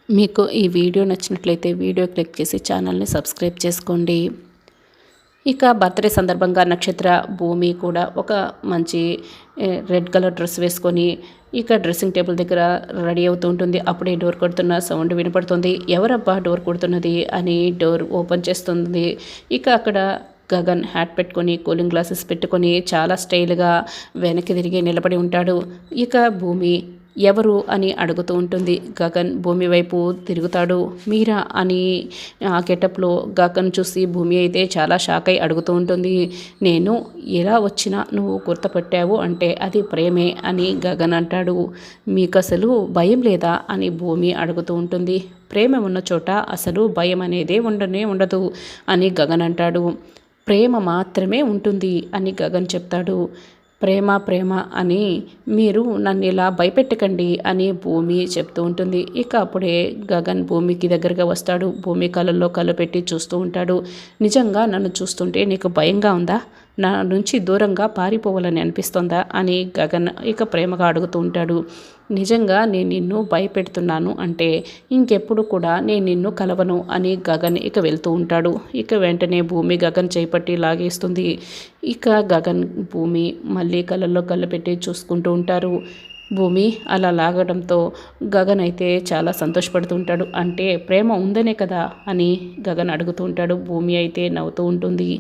మీకు ఈ వీడియో నచ్చినట్లయితే వీడియో క్లిక్ చేసి ఛానల్ని సబ్స్క్రైబ్ చేసుకోండి. ఇక బర్త్డే సందర్భంగా నక్షత్ర భూమి కూడా ఒక మంచి రెడ్ కలర్ డ్రెస్ వేసుకొని ఇక డ్రెస్సింగ్ టేబుల్ దగ్గర రెడీ అవుతూ ఉంటుంది. అప్పుడే డోర్ కొడుతున్న సౌండ్ వినపడుతుంది. ఎవరబ్బా డోర్ కొడుతున్నది అని డోర్ ఓపెన్ చేస్తుంది. ఇక అక్కడ గగన్ హ్యాట్ పెట్టుకొని కూలింగ్ గ్లాసెస్ పెట్టుకొని చాలా స్టైల్గా వెనక్కి తిరిగి నిలబడి ఉంటాడు. ఇక భూమి ఎవరు అని అడుగుతూ ఉంటుంది. గగన్ భూమి వైపు తిరుగుతాడు. మీరా అని ఆ గెటప్లో గగన్ చూసి భూమి అయితే చాలా షాక్ అయి అడుగుతూ ఉంటుంది. నేను ఎలా వచ్చినా నువ్వు గుర్తుపట్టావు అంటే అది ప్రేమే అని గగన్ అంటాడు. మీకు అసలు భయం లేదా అని భూమి అడుగుతూ ఉంటుంది. ప్రేమ ఉన్న చోట అసలు భయం అనేదే ఉండదు అని గగన్ అంటాడు. ప్రేమ మాత్రమే ఉంటుంది అని గగన్ చెప్తాడు. ప్రేమ ప్రేమ అని మీరు నన్ను ఇలా భయపెట్టకండి అని భూమి చెప్తూ ఉంటుంది. ఇక అప్పుడే గగన్ భూమికి దగ్గరగా వస్తాడు. భూమి కళ్ళల్లో కళ్ళు పెట్టి చూస్తూ ఉంటాడు. నిజంగా నన్ను చూస్తుంటే నీకు భయంగా ఉందా? నా నుంచి దూరంగా పారిపోవాలని అనిపిస్తుందా అని గగన్ ఇక ప్రేమగా అడుగుతూ ఉంటాడు. నిజంగా నేను నిన్ను భయపెడుతున్నాను అంటే ఇంకెప్పుడు కూడా నేను నిన్ను కలవను అని గగన్ ఇక వెళ్తూ ఉంటాడు. ఇక వెంటనే భూమి గగన్ చేపట్టి లాగేస్తుంది. ఇక గగన్ భూమి మళ్ళీ కళ్ళల్లో కళ్ళు పెట్టి చూసుకుంటూ ఉంటారు. భూమి అలా లాగడంతో గగన్ అయితే చాలా సంతోషపడుతూ ఉంటాడు. అంటే ప్రేమ ఉందనే కదా అని గగన్ అడుగుతూ ఉంటాడు. భూమి అయితే నవ్వుతూ ఉంటుంది.